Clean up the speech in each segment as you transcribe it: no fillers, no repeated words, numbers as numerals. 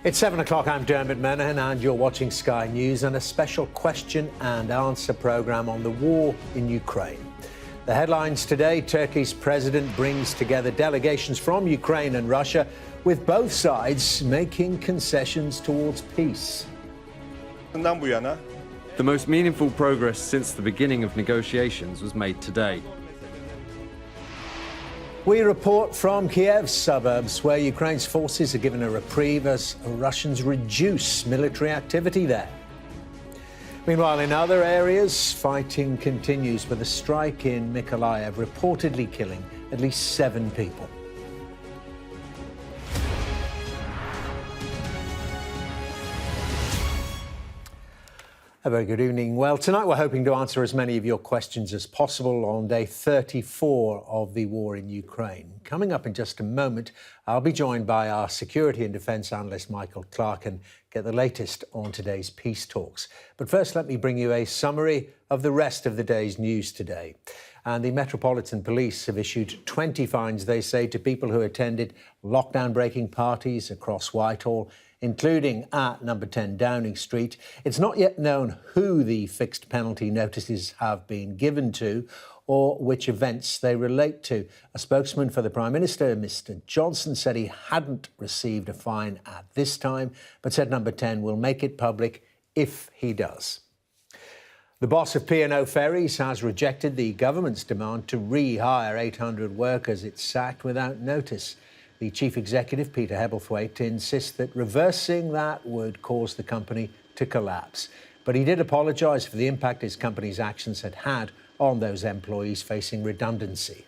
It's 7 o'clock. I'm Dermot Menahan and you're watching Sky News and a special question and answer programme on the war in Ukraine. The headlines today: Turkey's president brings together delegations from Ukraine and Russia, with both sides making concessions towards peace. The most meaningful progress since the beginning of negotiations was made today. We report from Kiev's suburbs, where Ukraine's forces are given a reprieve as Russians reduce military activity there. Meanwhile, in other areas, fighting continues, with a strike in Mykolaiv reportedly killing at least 7 people. A very good evening. Well, tonight we're hoping to answer as many of your questions as possible on day 34 of the war in Ukraine. Coming up in just a moment, I'll be joined by our security and defence analyst, Michael Clarke, and get the latest on today's peace talks. But first, let me bring you a summary of the rest of the day's news today. And the Metropolitan Police have issued 20 fines, they say, to people who attended lockdown-breaking parties across Whitehall, including at number 10 Downing Street. It's not yet known who the fixed penalty notices have been given to or which events they relate to. A spokesman for the Prime Minister, Mr Johnson, said he hadn't received a fine at this time, but said number 10 will make it public if he does. The boss of P&O Ferries has rejected the government's demand to rehire 800 workers it sacked without notice. The chief executive, Peter Hebblethwaite, insists that reversing that would cause the company to collapse. But he did apologise for the impact his company's actions had had on those employees facing redundancy.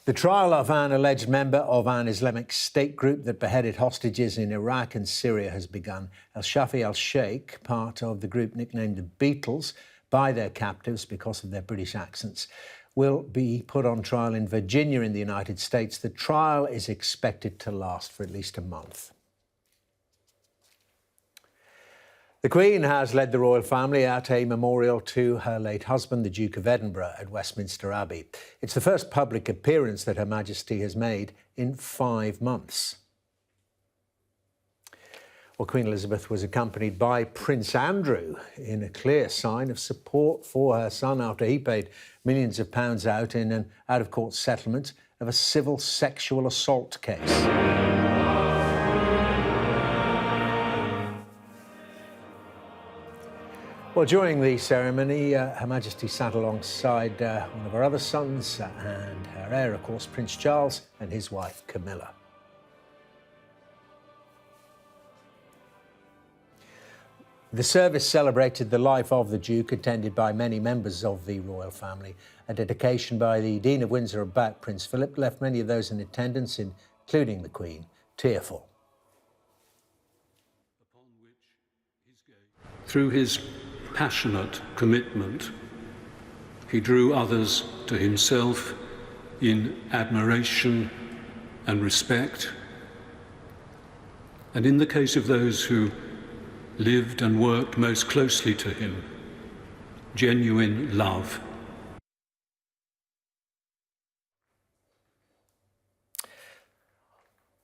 The trial of an alleged member of an Islamic State group that beheaded hostages in Iraq and Syria has begun. El-Shafi al-Sheikh, part of the group nicknamed the Beatles by their captives because of their British accents, will be put on trial in Virginia in the United States. The trial is expected to last for at least a month. The Queen has led the royal family at a memorial to her late husband, the Duke of Edinburgh, at Westminster Abbey. It's the first public appearance that Her Majesty has made in 5 months. Well, Queen Elizabeth was accompanied by Prince Andrew in a clear sign of support for her son after he paid millions of pounds out in an out-of-court settlement of a civil sexual assault case. Well, during the ceremony, Her Majesty sat alongside one of her other sons and her heir, of course, Prince Charles, and his wife, Camilla. The service celebrated the life of the Duke, attended by many members of the royal family. A dedication by the Dean of Windsor about Prince Philip left many of those in attendance, including the Queen, tearful. Through his passionate commitment, he drew others to himself in admiration and respect. And in the case of those who lived and worked most closely to him, genuine love.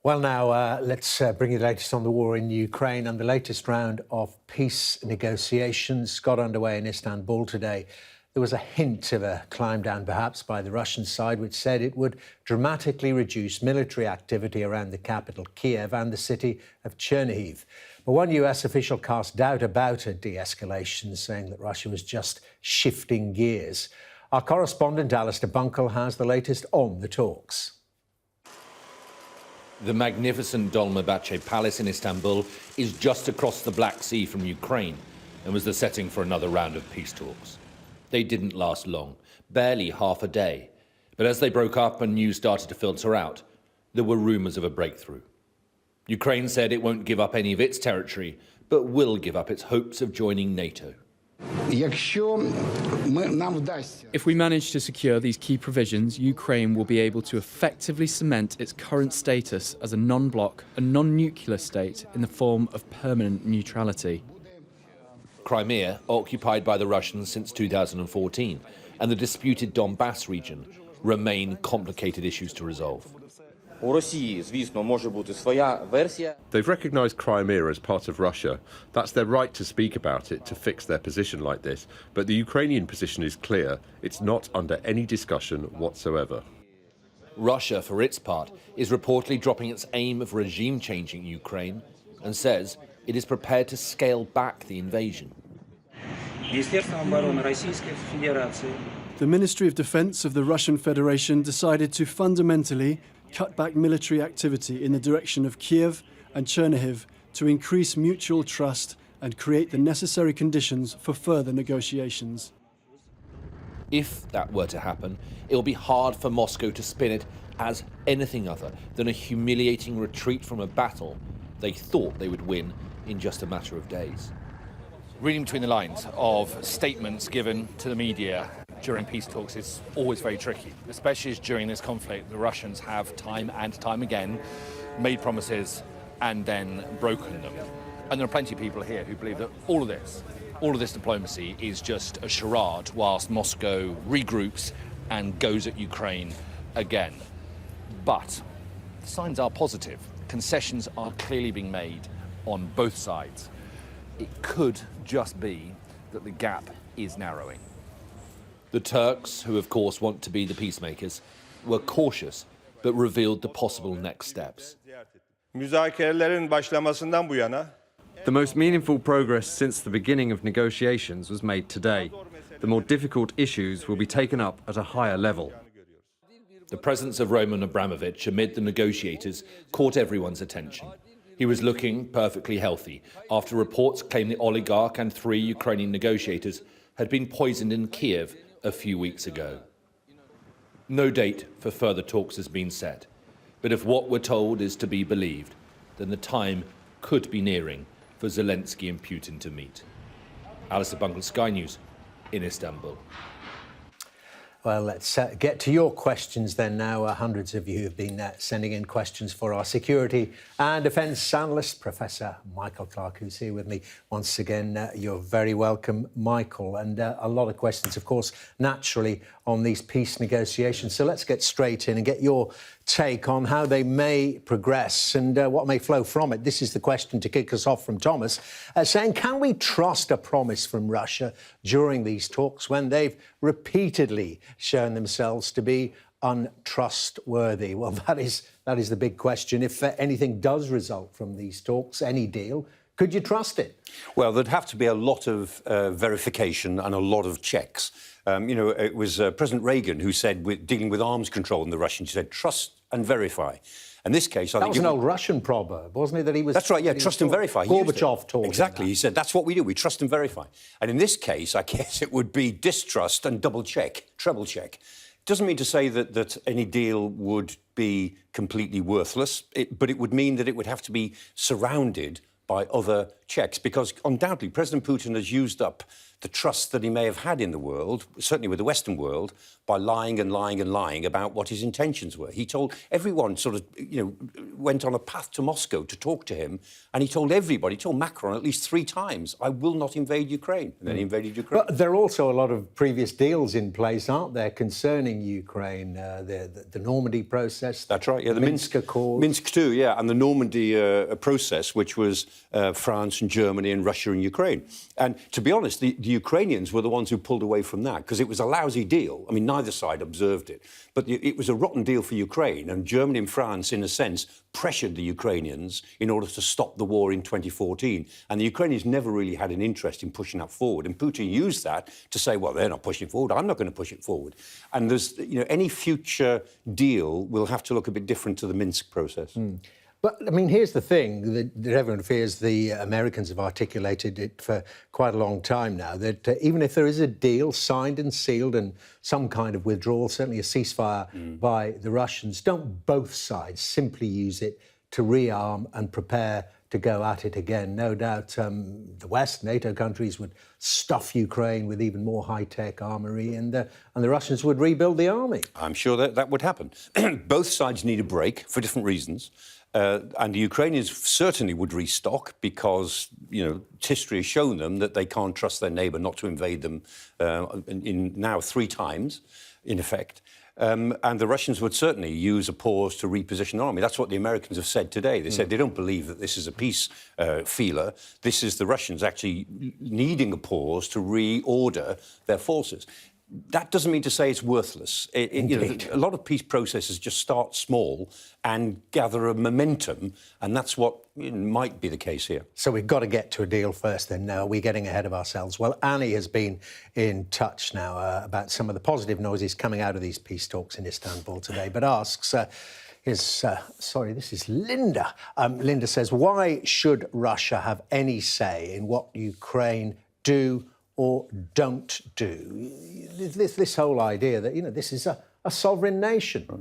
Well, now, let's bring you the latest on the war in Ukraine. And the latest round of peace negotiations got underway in Istanbul today. There was a hint of a climb down, perhaps, by the Russian side, which said it would dramatically reduce military activity around the capital, Kiev, and the city of Chernihiv. But one US official cast doubt about a de-escalation, saying that Russia was just shifting gears. Our correspondent, Alistair Bunkle, has the latest on the talks. The magnificent Dolmabahce Palace in Istanbul is just across the Black Sea from Ukraine and was the setting for another round of peace talks. They didn't last long, barely half a day. But as they broke up and news started to filter out, there were rumours of a breakthrough. Ukraine said it won't give up any of its territory, but will give up its hopes of joining NATO. If we manage to secure these key provisions, Ukraine will be able to effectively cement its current status as a non-bloc and non-nuclear state in the form of permanent neutrality. Crimea, occupied by the Russians since 2014, and the disputed Donbass region remain complicated issues to resolve. У Росії, звісно, може бути своя версія. They've recognised Crimea as part of Russia. That's their right to speak about it, to fix their position like this. But the Ukrainian position is clear. It's not under any discussion whatsoever. Russia, for its part, is reportedly dropping its aim of regime-changing Ukraine and says it is prepared to scale back the invasion. The Ministry of Defense of the Russian Federation decided to fundamentally cut back military activity in the direction of Kiev and Chernihiv to increase mutual trust and create the necessary conditions for further negotiations. If that were to happen, it will be hard for Moscow to spin it as anything other than a humiliating retreat from a battle they thought they would win in just a matter of days. Reading between the lines of statements given to the media during peace talks is always very tricky, especially as during this conflict the Russians have time and time again made promises and then broken them. And there are plenty of people here who believe that all of this diplomacy is just a charade whilst Moscow regroups and goes at Ukraine again. But the signs are positive. Concessions are clearly being made on both sides. It could just be that the gap is narrowing. The Turks, who of course want to be the peacemakers, were cautious but revealed the possible next steps. Müzakerelerin başlamasından bu yana The most meaningful progress since the beginning of negotiations was made today. The more difficult issues will be taken up at a higher level. The presence of Roman Abramovich amid the negotiators caught everyone's attention. He was looking perfectly healthy after reports claimed the oligarch and 3 Ukrainian negotiators had been poisoned in Kiev a few weeks ago. No date for further talks has been set, but if what we're told is to be believed, then the time could be nearing for Zelensky and Putin to meet. Alistair, Sky News in Istanbul. Well, let's get to your questions then now. Hundreds of you have been sending in questions for our security and defence analyst, Professor Michael Clarke, who's here with me once again. You're very welcome, Michael. And a lot of questions, of course, naturally on these peace negotiations. So let's get straight in and get your take on how they may progress and what may flow from it. This is the question to kick us off from Thomas, saying, can we trust a promise from Russia during these talks when they've repeatedly shown themselves to be untrustworthy? Well, that is the big question. If anything does result from these talks, any deal, could you trust it? Well, there'd have to be a lot of verification and a lot of checks. It was President Reagan who said, dealing with arms control in the Russians, he said, trust and verify. In this case, I think... That was an old Russian proverb, wasn't it? That he was... That's right, yeah, trust and verify. Gorbachev taught exactly, he said, that's what we do, we trust and verify. And in this case, I guess it would be distrust and double check, treble check. It doesn't mean to say that any deal would be completely worthless, but it would mean that it would have to be surrounded by other checks, because undoubtedly President Putin has used up the trust that he may have had in the world, certainly with the Western world, by lying and lying and lying about what his intentions were. He told everyone went on a path to Moscow to talk to him, and he told everybody, he told Macron at least 3 times, I will not invade Ukraine. And then he invaded Ukraine. But there are also a lot of previous deals in place, aren't there, concerning Ukraine, the Normandy process. That's right, yeah. The Minsk Accord. Minsk too, yeah, and the Normandy process, which was France and Germany and Russia and Ukraine. And to be honest, the Ukrainians were the ones who pulled away from that, because it was a lousy deal. I mean, neither side observed it. But it was a rotten deal for Ukraine, and Germany and France, in a sense, pressured the Ukrainians in order to stop the war in 2014. And the Ukrainians never really had an interest in pushing that forward. And Putin used that to say, well, they're not pushing it forward, I'm not going to push it forward. And there's, any future deal will have to look a bit different to the Minsk process. But, I mean, here's the thing that everyone fears. The Americans have articulated it for quite a long time now, that even if there is a deal signed and sealed and some kind of withdrawal, certainly a ceasefire by the Russians, don't both sides simply use it to rearm and prepare to go at it again. No doubt the West, NATO countries, would stuff Ukraine with even more high-tech armoury, and the Russians would rebuild the army. I'm sure that would happen. Both sides need a break for different reasons. And the Ukrainians certainly would restock because, history has shown them that they can't trust their neighbour not to invade them now 3 times, in effect. And the Russians would certainly use a pause to reposition the army. That's what the Americans have said today. They said they don't believe that this is a peace feeler. This is the Russians actually needing a pause to reorder their forces. That doesn't mean to say it's worthless. A lot of peace processes just start small and gather a momentum, and that's what might be the case here. So we've got to get to a deal first then. Now, are we getting ahead of ourselves? Well, Annie has been in touch now about some of the positive noises coming out of these peace talks in Istanbul today, but asks... this is Linda. Linda says, why should Russia have any say in what Ukraine do or don't do? This whole idea that, this is a sovereign nation. Right.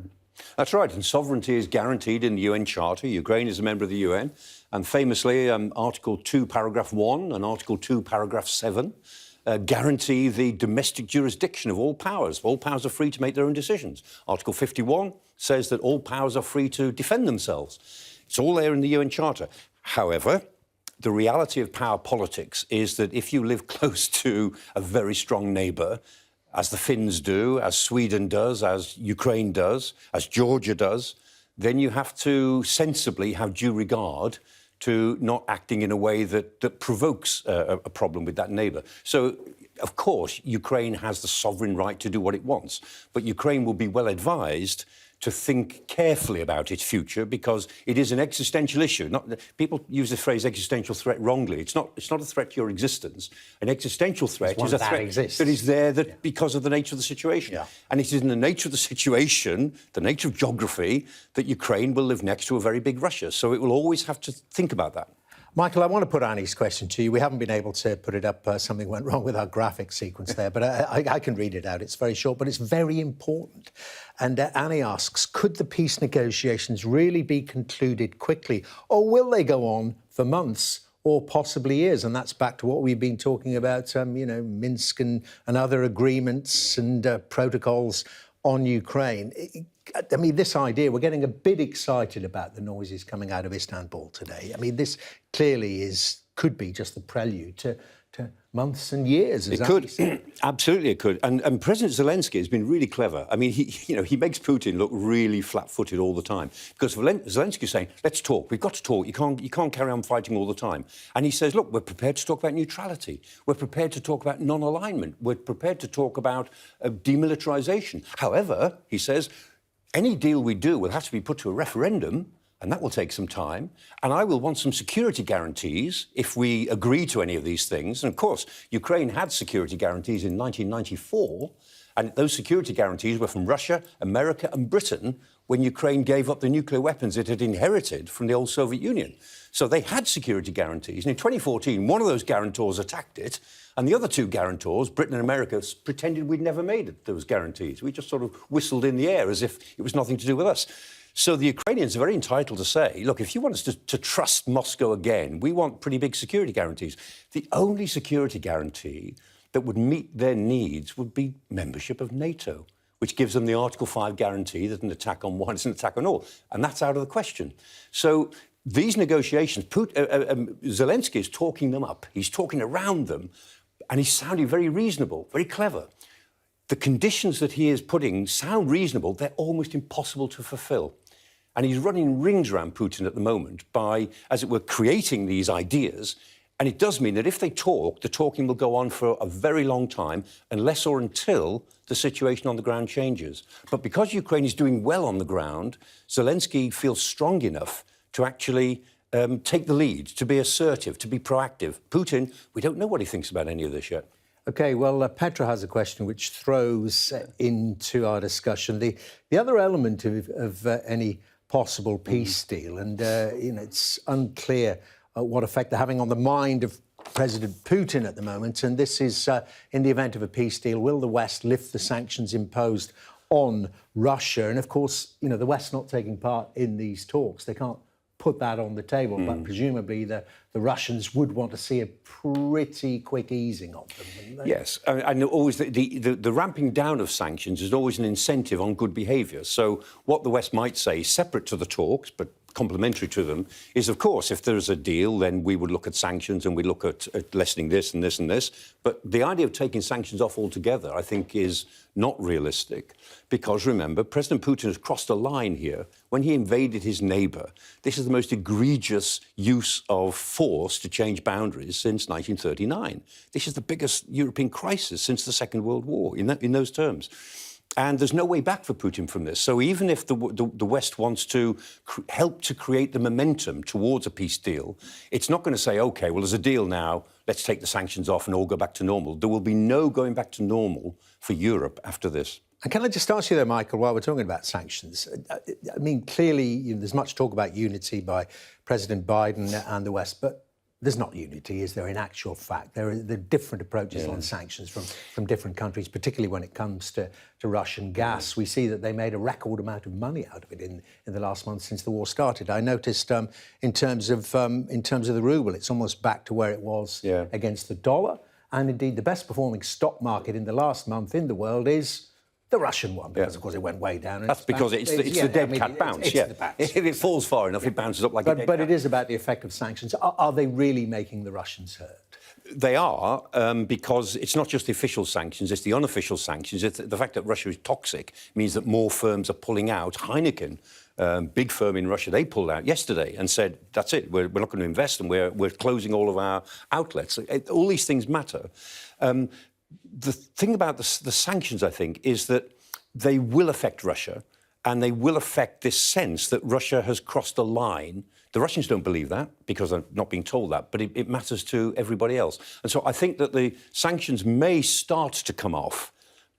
That's right, and sovereignty is guaranteed in the UN Charter. Ukraine is a member of the UN, and famously, Article 2, Paragraph 1 and Article 2, Paragraph 7 guarantee the domestic jurisdiction of all powers. All powers are free to make their own decisions. Article 51 says that all powers are free to defend themselves. It's all there in the UN Charter. However, the reality of power politics is that if you live close to a very strong neighbour, as the Finns do, as Sweden does, as Ukraine does, as Georgia does, then you have to sensibly have due regard to not acting in a way that provokes a problem with that neighbour. So, of course, Ukraine has the sovereign right to do what it wants, but Ukraine will be well advised to think carefully about its future because it is an existential issue. People use the phrase existential threat wrongly. It's not a threat to your existence. An existential threat is a threat that is there because of the nature of the situation. Yeah. And it is in the nature of the situation, the nature of geography, that Ukraine will live next to a very big Russia. So it will always have to think about that. Michael, I want to put Annie's question to you. We haven't been able to put it up. Something went wrong with our graphic sequence there, but I can read it out. It's very short, but it's very important. And Annie asks, could the peace negotiations really be concluded quickly, or will they go on for months or possibly years? And that's back to what we've been talking about, Minsk and other agreements and protocols on Ukraine. I mean, this idea, we're getting a bit excited about the noises coming out of Istanbul today. I mean, this clearly could be just the prelude to months and years. It could. Absolutely it could. And President Zelensky has been really clever. I mean, he makes Putin look really flat-footed all the time. Because Zelensky's saying, let's talk. We've got to talk. You can't carry on fighting all the time. And he says, look, we're prepared to talk about neutrality. We're prepared to talk about non-alignment. We're prepared to talk about demilitarization. However, he says, any deal we do will have to be put to a referendum, and that will take some time. And I will want some security guarantees if we agree to any of these things. And of course, Ukraine had security guarantees in 1994, and those security guarantees were from Russia, America and Britain when Ukraine gave up the nuclear weapons it had inherited from the old Soviet Union. So they had security guarantees. And in 2014, one of those guarantors attacked it, and the other two guarantors, Britain and America, pretended we'd never made those guarantees. We just sort of whistled in the air as if it was nothing to do with us. So the Ukrainians are very entitled to say, look, if you want us to trust Moscow again, we want pretty big security guarantees. The only security guarantee that would meet their needs would be membership of Nato, which gives them the Article 5 guarantee that an attack on one is an attack on all. And that's out of the question. So these negotiations, Zelensky is talking them up. He's talking around them, and he's sounding very reasonable, very clever. The conditions that he is putting sound reasonable. They're almost impossible to fulfill. And he's running rings around Putin at the moment by, as it were, creating these ideas. And it does mean that if they talk, the talking will go on for a very long time, unless or until the situation on the ground changes. But because Ukraine is doing well on the ground, Zelensky feels strong enough to actually take the lead, to be assertive, to be proactive. Putin, we don't know what he thinks about any of this yet. OK, well, Petra has a question which throws into our discussion the other element of any possible peace deal. And, it's unclear what effect they're having on the mind of President Putin at the moment. And this is, in the event of a peace deal, will the West lift the sanctions imposed on Russia? And, of course, the West's not taking part in these talks. They can't put that on the table, but presumably the Russians would want to see a pretty quick easing of them, wouldn't they? Yes, and always the ramping down of sanctions is always an incentive on good behaviour. So what the West might say, separate to the talks, but complementary to them, is, of course, if there's a deal, then we would look at sanctions and we look at lessening this and this and this. But the idea of taking sanctions off altogether, I think, is not realistic. Because, remember, President Putin has crossed a line here. When he invaded his neighbour, this is the most egregious use of force to change boundaries since 1939. This is the biggest European crisis since the Second World War, in those terms. And there's no way back for Putin from this. So even if the West wants to help to create the momentum towards a peace deal, it's not going to say, OK, well, there's a deal now, let's take the sanctions off and all go back to normal. There will be no going back to normal for Europe after this. And can I just ask you, though, Michael, while we're talking about sanctions, I mean, clearly, there's much talk about unity by President Biden and the West, but there's not unity, is there, in actual fact? There are different approaches on sanctions from different countries, particularly when it comes to Russian gas. We see that they made a record amount of money out of it in the last month since the war started. I noticed in terms of the ruble, it's almost back to where it was against the dollar. And indeed, the best performing stock market in the last month in the world is the Russian one, because, of course, it went way down. And that's because it's the dead cat bounce, If it falls far enough, it bounces up like a dead cat. But it is about the effect of sanctions. Are they really making the Russians hurt? They are, because it's not just the official sanctions, it's the unofficial sanctions. The fact that Russia is toxic means that more firms are pulling out. Heineken, big firm in Russia, they pulled out yesterday and said, that's it, we're not going to invest and we're closing all of our outlets. All these things matter. The thing about the sanctions, I think, is that they will affect Russia and they will affect this sense that Russia has crossed a line. The Russians don't believe that because they're not being told that, but it matters to everybody else. And so I think that the sanctions may start to come off,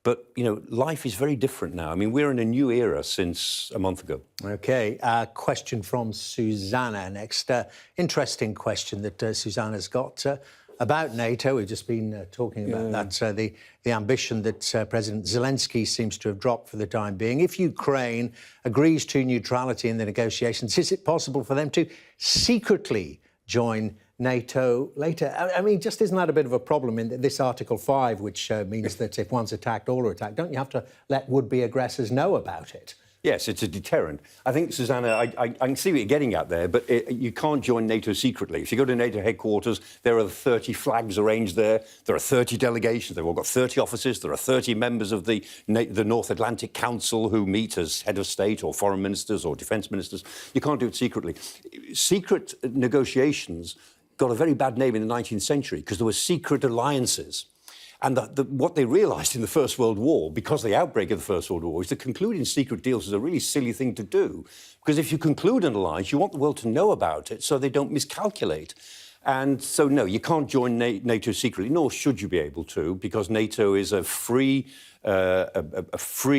but, you know, life is very different now. I mean, we're in a new era since a month ago. OK, question from Susanna next. Interesting question that Susanna's got. About NATO, we've just been talking about that, the ambition that President Zelensky seems to have dropped for the time being. If Ukraine agrees to neutrality in the negotiations, is it possible for them to secretly join NATO later? I mean, just isn't that a bit of a problem in this Article 5, which means that if one's attacked, all are attacked? Don't you have to let would-be aggressors know about it? Yes, it's a deterrent. I think, Susanna, I can see what you're getting at there, but you can't join NATO secretly. If you go to NATO headquarters, there are 30 flags arranged there. There are 30 delegations. They've all got 30 offices. There are 30 members of the North Atlantic Council who meet as head of state or foreign ministers or defence ministers. You can't do it secretly. Secret negotiations got a very bad name in the 19th century because there were secret alliances. And what they realised in the First World War, because of the outbreak of the First World War, is that concluding secret deals is a really silly thing to do. Because if you conclude an alliance, you want the world to know about it so they don't miscalculate. And so, no, you can't join NATO secretly, nor should you be able to, because NATO is a free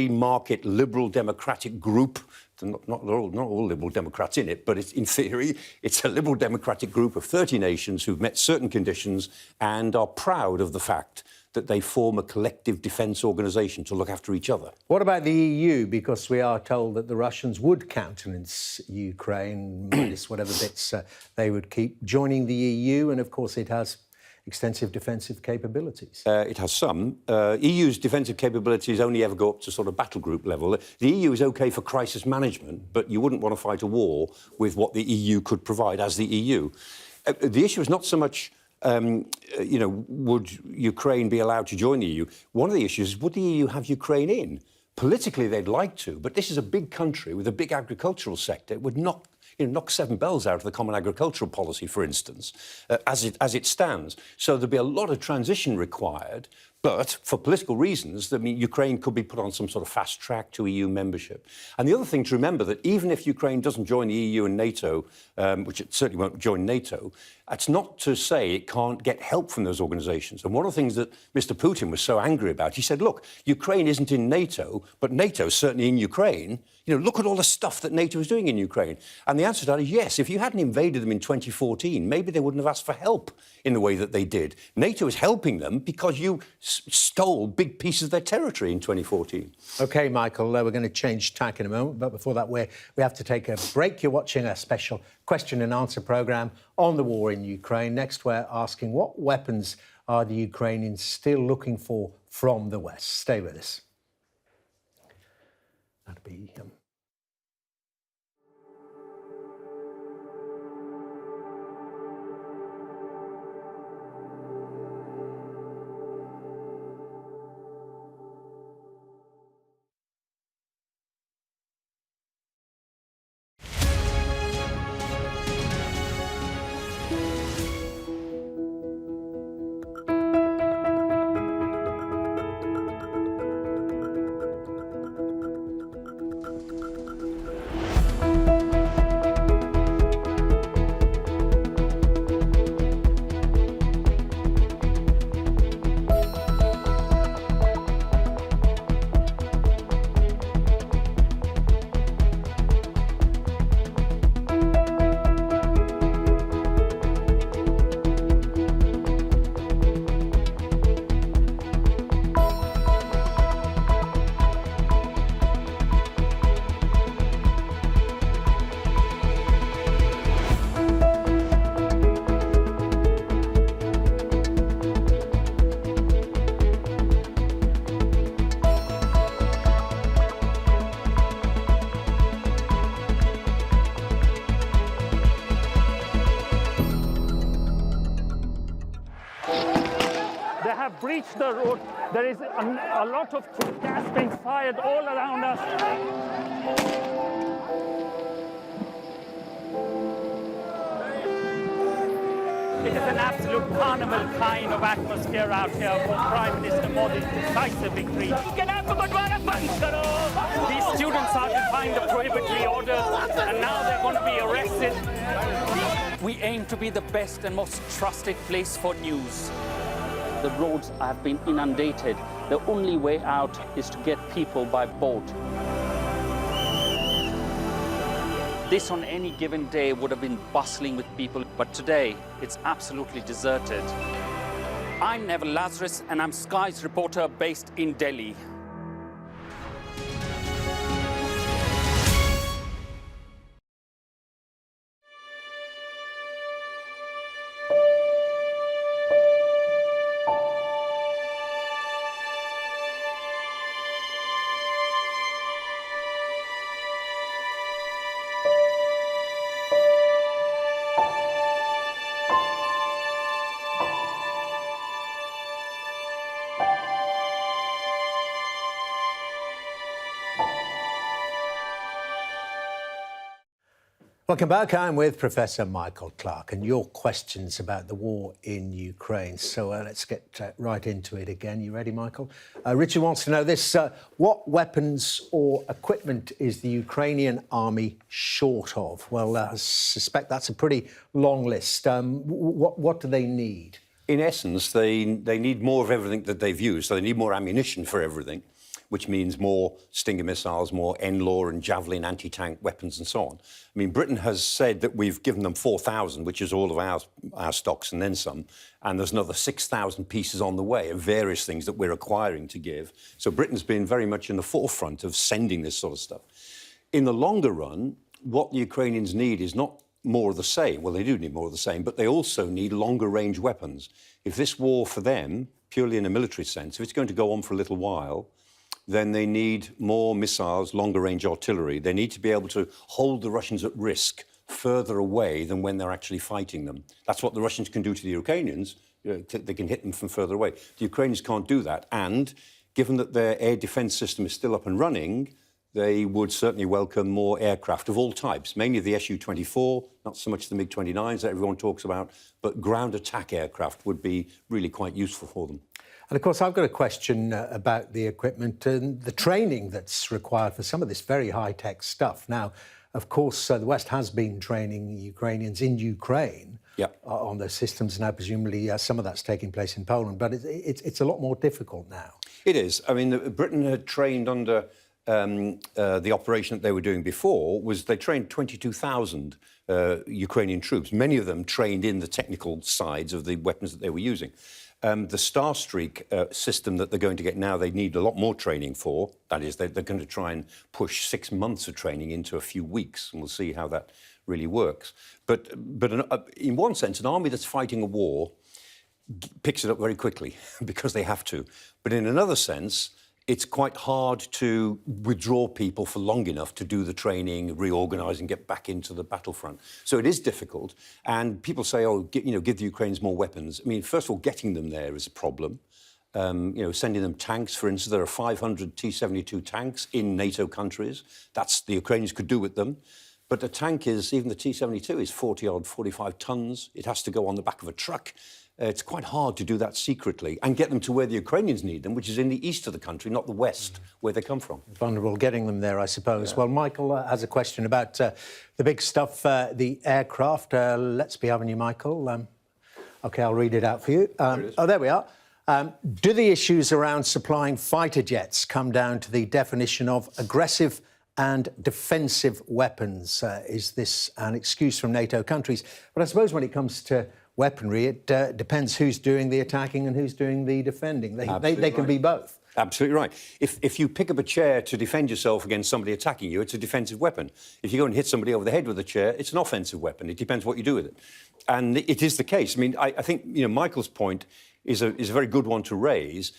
market, liberal democratic group. Not all liberal Democrats in it, but in theory, it's a liberal democratic group of 30 nations who've met certain conditions and are proud of the fact that they form a collective defence organisation to look after each other. What about the EU? Because we are told that the Russians would countenance Ukraine, minus whatever bits they would keep, joining the EU, and of course it has extensive defensive capabilities. It has some. EU's defensive capabilities only ever go up to sort of battle group level. The EU is OK for crisis management, but you wouldn't want to fight a war with what the EU could provide as the EU. The issue is not so much would Ukraine be allowed to join the EU? One of the issues is, would the EU have Ukraine in? Politically, they'd like to, but this is a big country with a big agricultural sector. It would knock 7 bells out of the common agricultural policy, for instance, as it stands. So there'd be a lot of transition required. But for political reasons, I mean, Ukraine could be put on some sort of fast track to EU membership. And the other thing to remember, that even if Ukraine doesn't join the EU and NATO, which it certainly won't join NATO, that's not to say it can't get help from those organisations. And one of the things that Mr. Putin was so angry about, he said, look, Ukraine isn't in NATO, but NATO's certainly in Ukraine. You know, look at all the stuff that NATO is doing in Ukraine. And the answer to that is yes. If you hadn't invaded them in 2014, maybe they wouldn't have asked for help in the way that they did. NATO is helping them because you stole big pieces of their territory in 2014. OK, Michael, we're going to change tack in a moment. But before that, we have to take a break. You're watching a special question and answer programme on the war in Ukraine. Next, we're asking, what weapons are the Ukrainians still looking for from the West? Stay with us. That'd be... breached the road. There is a lot of gas being fired all around us. It is an absolute carnival kind of atmosphere out here for Prime Minister Modi's decisive victory. These students are defying the prohibitory orders, and now they're going to be arrested. We aim to be the best and most trusted place for news. The roads have been inundated. The only way out is to get people by boat. This on any given day would have been bustling with people, but today it's absolutely deserted. I'm Neville Lazarus, and I'm Sky's reporter based in Delhi. Welcome back. I'm with Professor Michael Clarke and your questions about the war in Ukraine. So let's get right into it again. You ready, Michael? Richard wants to know this. What weapons or equipment is the Ukrainian army short of? Well, I suspect that's a pretty long list. What do they need? In essence, they need more of everything that they've used. So they need more ammunition for everything, which means more Stinger missiles, more NLAW and Javelin anti-tank weapons and so on. I mean, Britain has said that we've given them 4,000, which is all of our stocks and then some, and there's another 6,000 pieces on the way of various things that we're acquiring to give. So Britain's been very much in the forefront of sending this sort of stuff. In the longer run, what the Ukrainians need is not more of the same. Well, they do need more of the same, but they also need longer range weapons. If this war for them, purely in a military sense, if it's going to go on for a little while, then they need more missiles, longer-range artillery. They need to be able to hold the Russians at risk further away than when they're actually fighting them. That's what the Russians can do to the Ukrainians. They can hit them from further away. The Ukrainians can't do that. And given that their air defence system is still up and running, they would certainly welcome more aircraft of all types, mainly the Su-24, not so much the MiG-29s that everyone talks about, but ground attack aircraft would be really quite useful for them. And of course, I've got a question about the equipment and the training that's required for some of this very high-tech stuff. Now, of course, the West has been training Ukrainians in Ukraine on those systems. Now, presumably, some of that's taking place in Poland, but it's a lot more difficult now. It is. I mean, Britain had trained under the operation that they were doing before. They trained 22,000 Ukrainian troops, many of them trained in the technical sides of the weapons that they were using. The Starstreak system that they're going to get now, they need a lot more training for. That is, they're going to try and push 6 months of training into a few weeks, and we'll see how that really works. But in one sense, an army that's fighting a war picks it up very quickly because they have to. But in another sense, it's quite hard to withdraw people for long enough to do the training, reorganise and get back into the battlefront. So it is difficult. And people say, oh, give the Ukrainians more weapons. I mean, first of all, getting them there is a problem. Sending them tanks, for instance, there are 500 T-72 tanks in NATO countries. That's the Ukrainians could do with them. But the tank is, even the T-72 is 40-odd, 45 tons. It has to go on the back of a truck. It's quite hard to do that secretly and get them to where the Ukrainians need them, which is in the east of the country, not the west, where they come from. Vulnerable getting them there, I suppose. Yeah. Well, Michael has a question about the big stuff, the aircraft. Let's be having you, Michael. OK, I'll read it out for you. There we are. Do the issues around supplying fighter jets come down to the definition of aggressive and defensive weapons? Is this an excuse from NATO countries? But I suppose when it comes to weaponry, it depends who's doing the attacking and who's doing the defending. They can be both. Absolutely right. If you pick up a chair to defend yourself against somebody attacking you, it's a defensive weapon. If you go and hit somebody over the head with a chair, it's an offensive weapon. It depends what you do with it. And it is the case. I mean, I think Michael's point is a very good one to raise.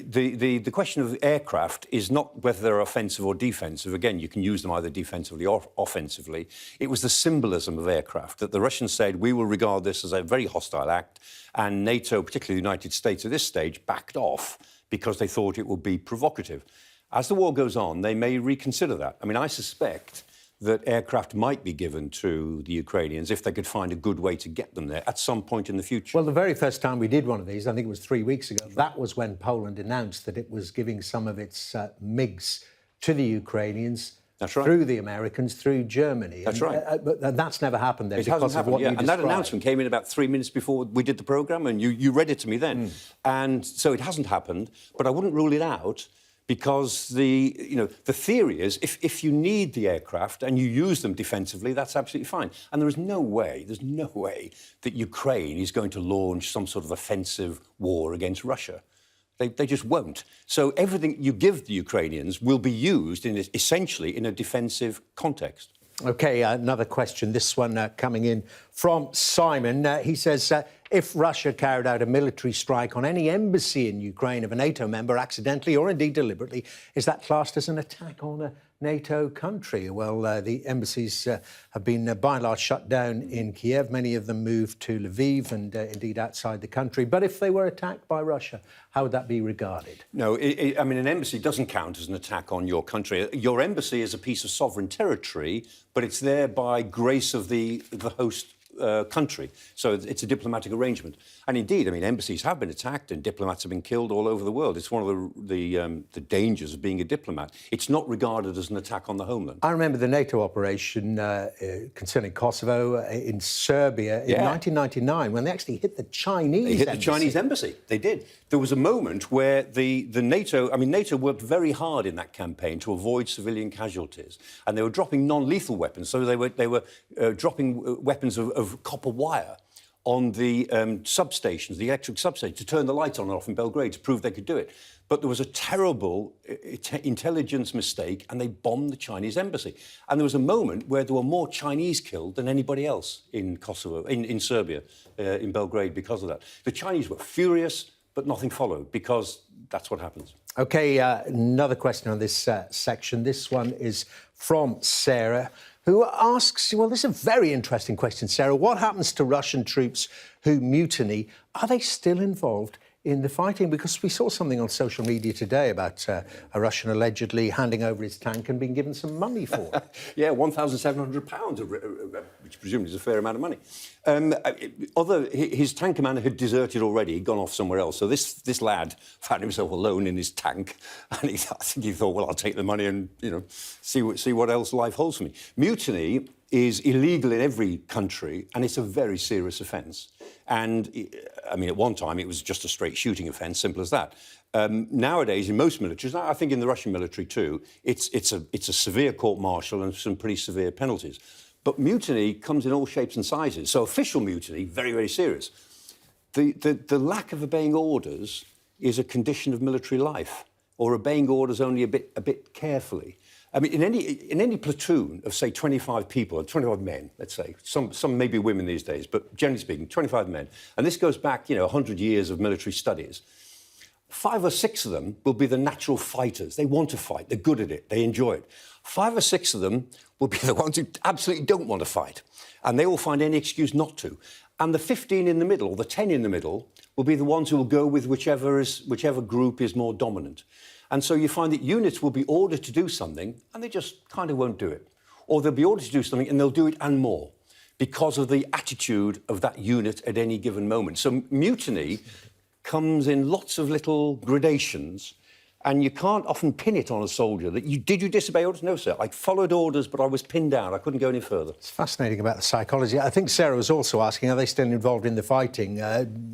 the question of aircraft is not whether they're offensive or defensive. Again, you can use them either defensively or offensively. It was the symbolism of aircraft that the Russians said, we will regard this as a very hostile act, and NATO, particularly the United States at this stage, backed off because they thought it would be provocative. As the war goes on, they may reconsider that. I mean, I suspect that aircraft might be given to the Ukrainians if they could find a good way to get them there at some point in the future. Well, the very first time we did one of these, I think it was 3 weeks ago, that was when Poland announced that it was giving some of its MiGs to the Ukrainians. That's right. Through the Americans, through Germany. That's right. But that's never happened then. It hasn't happened, yeah. And that announcement came in about 3 minutes before we did the programme, and you read it to me then. And so it hasn't happened, but I wouldn't rule it out, because the theory is if you need the aircraft and you use them defensively, that's absolutely fine. And there's no way that Ukraine is going to launch some sort of offensive war against Russia. They just won't. So everything you give the Ukrainians will be used essentially in a defensive context. OK, another question. This one coming in from Simon. He says, if Russia carried out a military strike on any embassy in Ukraine of a NATO member accidentally or indeed deliberately, is that classed as an attack on a NATO country? Well, the embassies have been by and large shut down in Kiev. Many of them moved to Lviv and indeed outside the country. But if they were attacked by Russia, how would that be regarded? No, I mean, an embassy doesn't count as an attack on your country. Your embassy is a piece of sovereign territory, but it's there by grace of the host country. So it's a diplomatic arrangement. And indeed, I mean, embassies have been attacked and diplomats have been killed all over the world. It's one of the dangers of being a diplomat. It's not regarded as an attack on the homeland. I remember the NATO operation concerning Kosovo in Serbia in 1999, when they actually hit the Chinese embassy. They hit the Chinese embassy. They did. There was a moment where the NATO worked very hard in that campaign to avoid civilian casualties, and they were dropping non-lethal weapons. So they were dropping weapons of copper wire on the substations, the electric substations, to turn the lights on and off in Belgrade to prove they could do it. But there was a terrible intelligence mistake, and they bombed the Chinese embassy. And there was a moment where there were more Chinese killed than anybody else in Kosovo, in Serbia, in Belgrade, because of that. The Chinese were furious, but nothing followed, because that's what happens. OK, another question on this section. This one is from Sarah, who asks, well, this is a very interesting question, Sarah. What happens to Russian troops who mutiny? Are they still involved in the fighting? Because we saw something on social media today about a Russian allegedly handing over his tank and being given some money for it. Yeah, £1,700, which presumably is a fair amount of money. His tank commander had deserted already. He'd gone off somewhere else. So this lad found himself alone in his tank, and I think he thought, well, I'll take the money and see what else life holds for me. Mutiny is illegal in every country, and it's a very serious offence. And, I mean, at one time, it was just a straight shooting offence, simple as that. Nowadays, in most militaries, I think in the Russian military too, it's a severe court-martial and some pretty severe penalties. But mutiny comes in all shapes and sizes. So official mutiny, very, very serious. The lack of obeying orders is a condition of military life, or obeying orders only a bit carefully. I mean, in any platoon of, say, 25 people, or 25 men, let's say, some may be women these days, but generally speaking, 25 men, and this goes back, 100 years of military studies, 5 or 6 of them will be the natural fighters. They want to fight. They're good at it. They enjoy it. 5 or 6 of them will be the ones who absolutely don't want to fight, and they will find any excuse not to. And the 15 in the middle, or the 10 in the middle, will be the ones who will go with whichever group is more dominant. And so you find that units will be ordered to do something, and they just kind of won't do it. Or they'll be ordered to do something, and they'll do it and more, because of the attitude of that unit at any given moment. So mutiny comes in lots of little gradations, and you can't often pin it on a soldier. Did you disobey orders? No, sir. I followed orders, but I was pinned down. I couldn't go any further. It's fascinating about the psychology. I think Sarah was also asking, are they still involved in the fighting?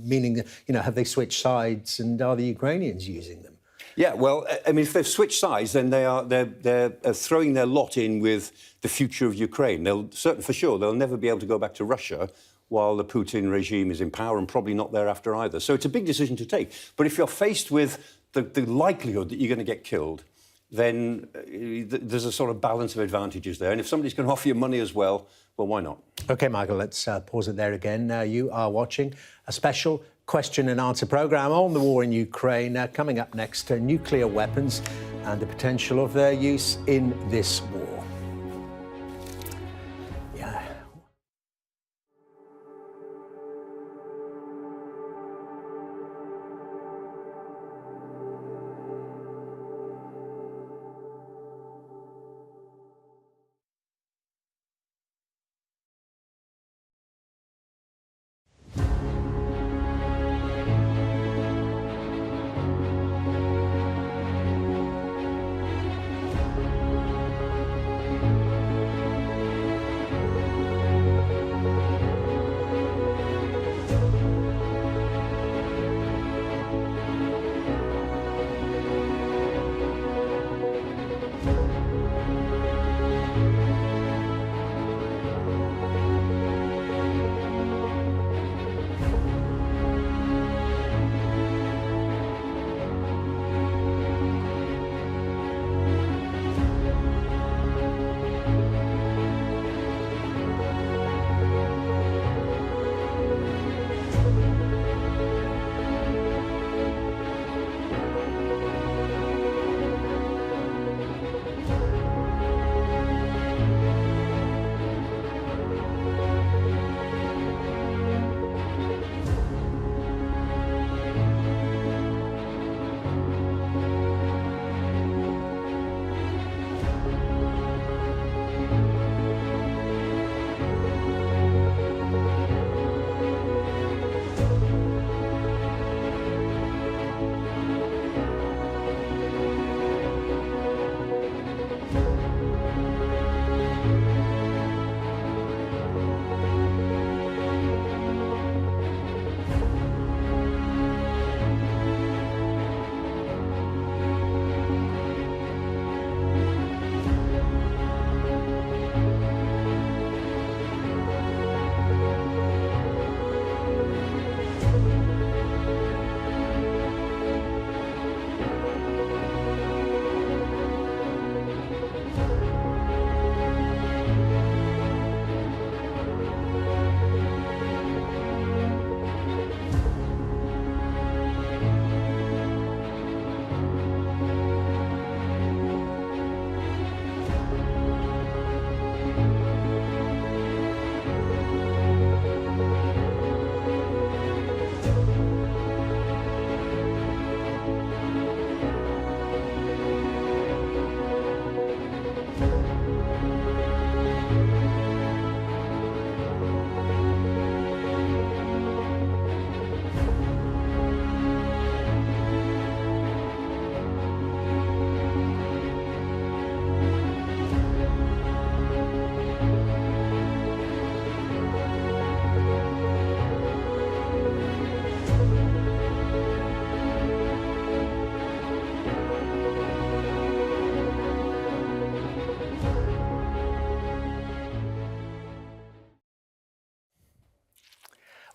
Meaning, have they switched sides, and are the Ukrainians using them? Yeah, well, I mean, if they've switched sides, then they're throwing their lot in with the future of Ukraine. They'll never be able to go back to Russia while the Putin regime is in power, and probably not thereafter either. So it's a big decision to take. But if you're faced with the likelihood that you're going to get killed, then there's a sort of balance of advantages there. And if somebody's going to offer you money as well, why not? OK, Michael, let's pause it there again. You are watching a special question and answer programme on the war in Ukraine. Coming up next, nuclear weapons and the potential of their use in this war. Yeah.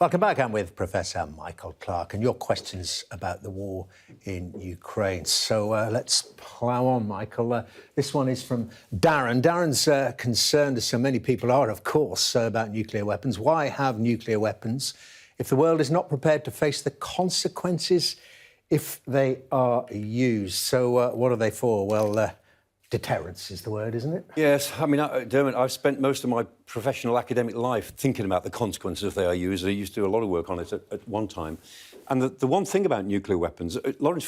Welcome back. I'm with Professor Michael Clarke and your questions about the war in Ukraine. So let's plough on, Michael. This one is from Darren. Darren's concerned, as so many people are, of course, about nuclear weapons. Why have nuclear weapons if the world is not prepared to face the consequences if they are used? So what are they for? Well, deterrence is the word, isn't it? Yes. I mean, Dermot, I've spent most of my professional academic life thinking about the consequences if they are used. I used to do a lot of work on it at one time. And the one thing about nuclear weapons, Sir Lawrence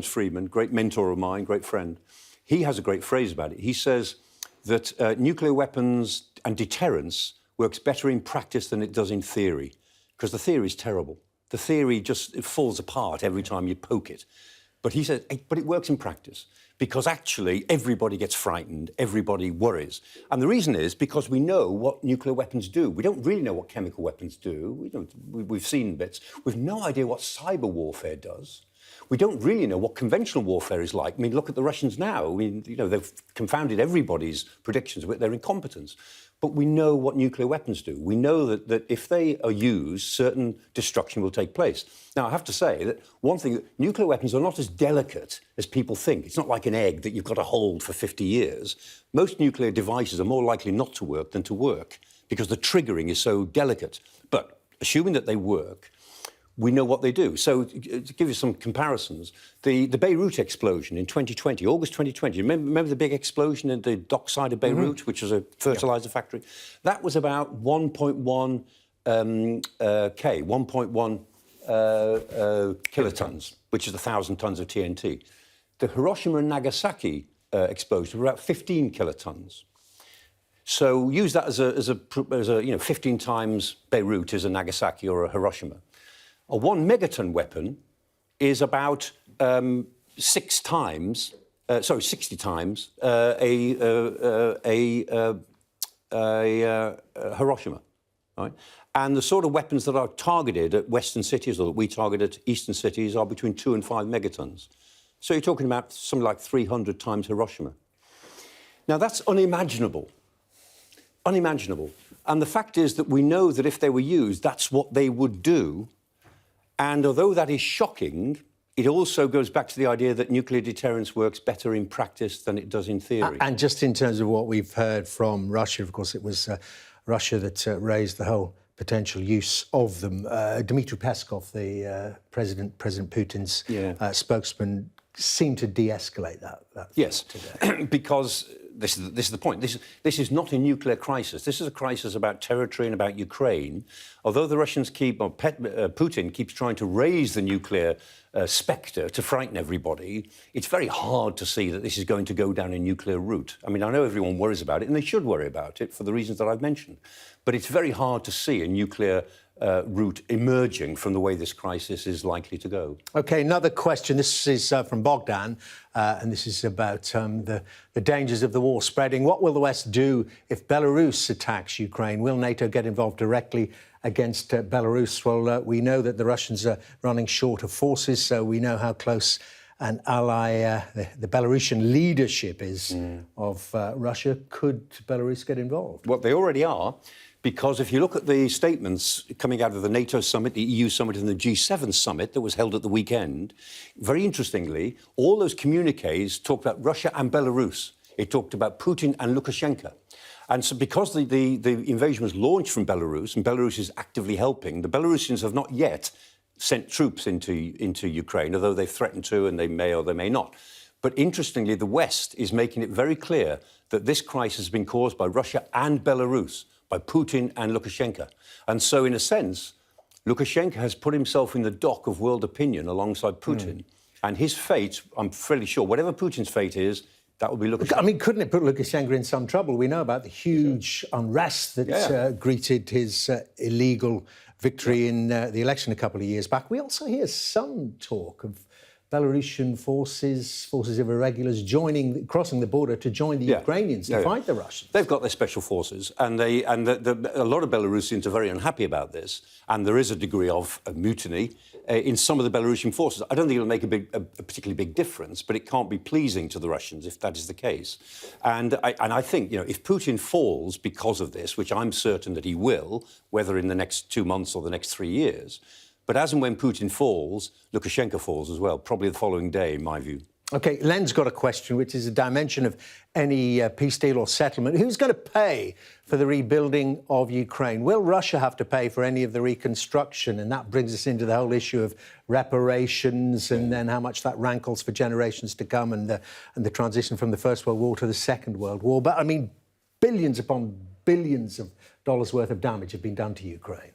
Freedman, great mentor of mine, great friend, he has a great phrase about it. He says that nuclear weapons and deterrence works better in practice than it does in theory, because the theory is terrible. The theory it falls apart every time you poke it. But he says, but it works in practice, because actually everybody gets frightened, everybody worries. And the reason is because we know what nuclear weapons do. We don't really know what chemical weapons do. We've seen bits. We've no idea what cyber warfare does. We don't really know what conventional warfare is like. I mean, look at the Russians now. I mean, they've confounded everybody's predictions with their incompetence. But we know what nuclear weapons do. We know that if they are used, certain destruction will take place. Now, I have to say that one thing, nuclear weapons are not as delicate as people think. It's not like an egg that you've got to hold for 50 years. Most nuclear devices are more likely not to work than to work because the triggering is so delicate. But assuming that they work, we know what they do. So to give you some comparisons, the Beirut explosion in 2020, August 2020, remember the big explosion in the dockside of Beirut, which was a fertilizer factory? That was about 1.1 kilotons, which is 1,000 tons of TNT. The Hiroshima and Nagasaki explosion were about 15 kilotons. So use that as a 15 times Beirut is a Nagasaki or a Hiroshima. A 1 megaton weapon is about 60 times a Hiroshima, right? And the sort of weapons that are targeted at Western cities or that we target at Eastern cities are between 2 and 5 megatons. So you're talking about something like 300 times Hiroshima. Now that's unimaginable. Unimaginable. And the fact is that we know that if they were used, that's what they would do. And although that is shocking, it also goes back to the idea that nuclear deterrence works better in practice than it does in theory. And just in terms of what we've heard from Russia, of course, it was Russia that raised the whole potential use of them. Dmitry Peskov, the President Putin's spokesman, seemed to de-escalate that yes, today. because this is the point. This is not a nuclear crisis. This is a crisis about territory and about Ukraine. Although the Russians Putin keeps trying to raise the nuclear spectre to frighten everybody, it's very hard to see that this is going to go down a nuclear route. I mean, I know everyone worries about it, and they should worry about it for the reasons that I've mentioned. But it's very hard to see a nuclear route emerging from the way this crisis is likely to go. OK, another question. This is from Bogdan, and this is about the dangers of the war spreading. What will the West do if Belarus attacks Ukraine? Will NATO get involved directly against Belarus? Well, we know that the Russians are running short of forces, so we know how close an ally the Belarusian leadership is of Russia. Could Belarus get involved? Well, they already are. Because if you look at the statements coming out of the NATO summit, the EU summit and the G7 summit that was held at the weekend, very interestingly, all those communiques talked about Russia and Belarus. It talked about Putin and Lukashenko. And so because the invasion was launched from Belarus, and Belarus is actively helping, the Belarusians have not yet sent troops into Ukraine, although they've threatened to, and they may or they may not. But interestingly, the West is making it very clear that this crisis has been caused by Russia and Belarus, by Putin and Lukashenko. And so, in a sense, Lukashenko has put himself in the dock of world opinion alongside Putin. And his fate, I'm fairly sure, whatever Putin's fate is, that will be Lukashenko. I mean, couldn't it put Lukashenko in some trouble? We know about the huge unrest that greeted his illegal victory in the election a couple of years back. We also hear some talk of Belarusian forces of irregulars crossing the border to join the Ukrainians to fight the Russians. They've got their special forces, and a lot of Belarusians are very unhappy about this. And there is a degree of mutiny in some of the Belarusian forces. I don't think it'll make a particularly big difference, but it can't be pleasing to the Russians if that is the case. And I think, if Putin falls because of this, which I'm certain that he will, whether in the next 2 months or the next 3 years. But as and when Putin falls, Lukashenko falls as well, probably the following day, in my view. OK, Len's got a question, which is a dimension of any peace deal or settlement. Who's going to pay for the rebuilding of Ukraine? Will Russia have to pay for any of the reconstruction? And that brings us into the whole issue of reparations and then how much that rankles for generations to come and the transition from the First World War to the Second World War. But, I mean, billions upon billions of dollars worth of damage have been done to Ukraine.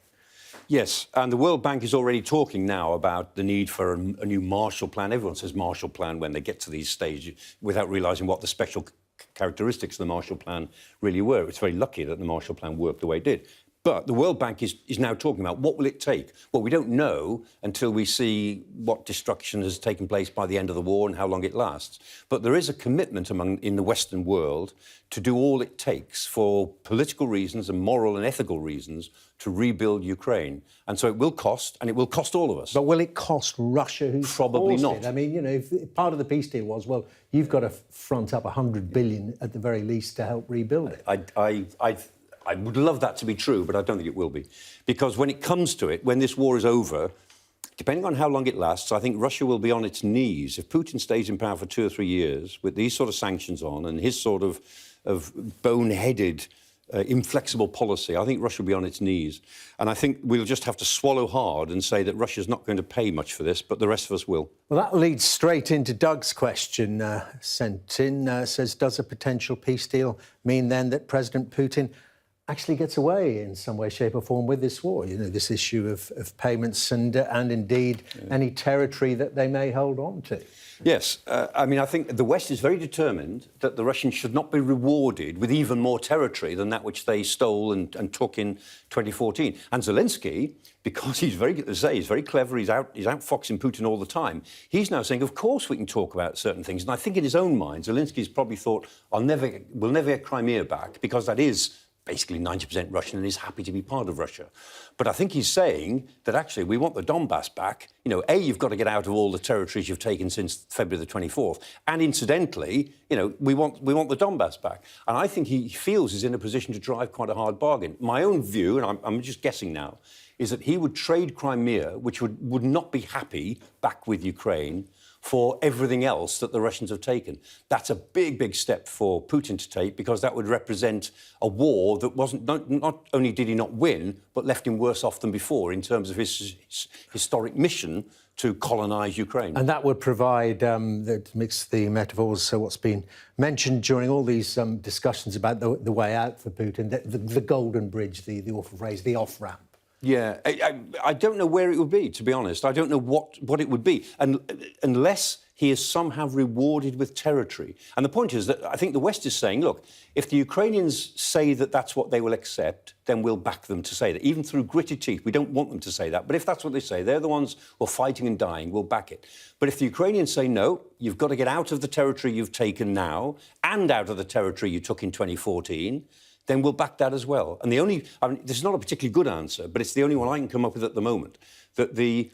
Yes, and the World Bank is already talking now about the need for a new Marshall Plan. Everyone says Marshall Plan when they get to these stages without realising what the special characteristics of the Marshall Plan really were. It's very lucky that the Marshall Plan worked the way it did. But the World Bank is now talking about what will it take? Well, we don't know until we see what destruction has taken place by the end of the war and how long it lasts. But there is a commitment in the Western world to do all it takes for political reasons and moral and ethical reasons to rebuild Ukraine. And so it will cost, and it will cost all of us. But will it cost Russia, who's probably not? It? I mean, if part of the peace deal was, well, you've got to front up $100 billion at the very least to help rebuild it. I would love that to be true, but I don't think it will be. Because when it comes to it, when this war is over, depending on how long it lasts, I think Russia will be on its knees. If Putin stays in power for 2 or 3 years with these sort of sanctions on and his sort of boneheaded inflexible policy, I think Russia will be on its knees. And I think we'll just have to swallow hard and say that Russia's not going to pay much for this, but the rest of us will. Well, that leads straight into Doug's question sent in. Says, does a potential peace deal mean then that President Putin actually gets away in some way, shape or form with this war? You know, this issue of payments and indeed any territory that they may hold on to. Yes. I mean, I think the West is very determined that the Russians should not be rewarded with even more territory than that which they stole and took in 2014. And Zelensky, because he's very, as I say, he's very clever, he's outfoxing Putin all the time, he's now saying, of course we can talk about certain things. And I think in his own mind, Zelensky's probably thought, we'll never get Crimea back, because that is basically 90% Russian and is happy to be part of Russia. But I think he's saying that actually we want the Donbass back. You know, A, you've got to get out of all the territories you've taken since February the 24th. And incidentally, you know, we want the Donbass back. And I think he feels he's in a position to drive quite a hard bargain. My own view, and I'm just guessing now, is that he would trade Crimea, which would not be happy back with Ukraine, for everything else that the Russians have taken. That's a big, big step for Putin to take, because that would represent a war that not only did he not win, but left him worse off than before in terms of his historic mission to colonise Ukraine. And that would provide, that mix the metaphors, so what's been mentioned during all these discussions about the way out for Putin, the golden bridge, the awful phrase, the off-ramp. Yeah, I don't know where it would be, to be honest. I don't know what it would be, unless he is somehow rewarded with territory. And the point is that I think the West is saying, look, if the Ukrainians say that that's what they will accept, then we'll back them to say that. Even through gritted teeth, we don't want them to say that. But if that's what they say, they're the ones who are fighting and dying, we'll back it. But if the Ukrainians say, no, you've got to get out of the territory you've taken now and out of the territory you took in 2014, then we'll back that as well. And this is not a particularly good answer, but it's the only one I can come up with at the moment, that the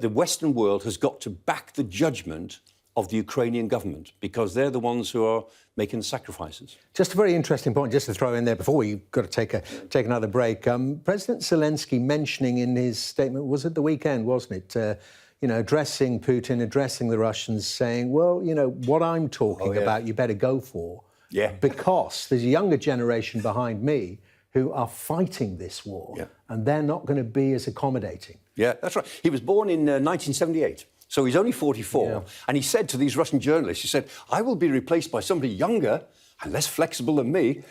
Western world has got to back the judgment of the Ukrainian government, because they're the ones who are making the sacrifices. Just a very interesting point, just to throw in there before we've got to take another break. President Zelensky mentioning in his statement, was it the weekend, wasn't it? You know, addressing Putin, addressing the Russians, saying, well, you know, what I'm talking about, you better go for. Yeah. Because there's a younger generation behind me who are fighting this war, and they're not going to be as accommodating. Yeah, that's right. He was born in 1978, so he's only 44. And he said to these Russian journalists, he said, I will be replaced by somebody younger and less flexible than me,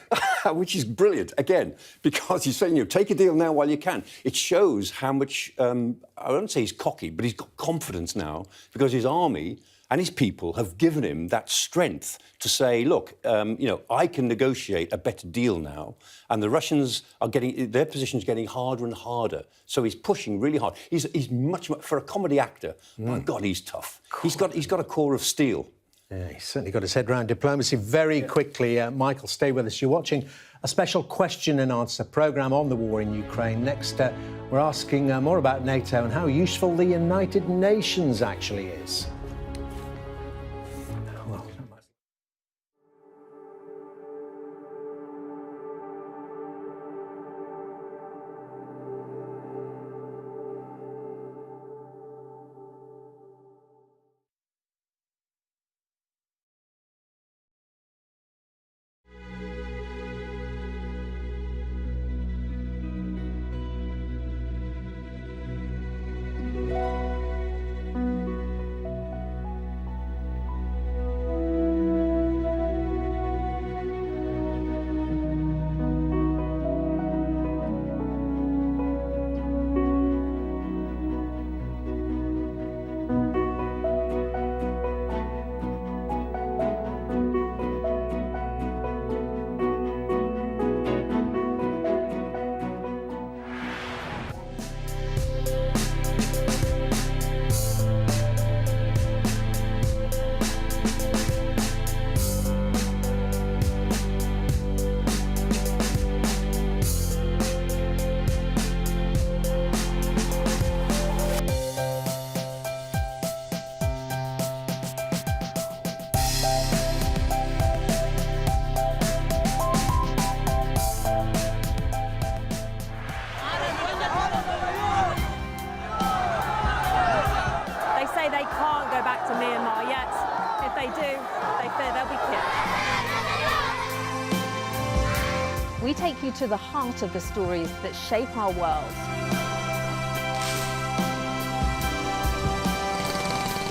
which is brilliant, again, because he's saying, you know, take a deal now while you can. It shows how much, I won't say he's cocky, but he's got confidence now, because his army and his people have given him that strength to say, look, you know, I can negotiate a better deal now. And the Russians are their position's getting harder and harder. So he's pushing really hard. He's much, for a comedy actor, my God, he's tough. He's got a core of steel. Yeah, he's certainly got his head around diplomacy very quickly. Michael, stay with us. You're watching a special question and answer programme on the war in Ukraine. Next, we're asking more about NATO and how useful the United Nations actually is. take you to the heart of the stories that shape our world.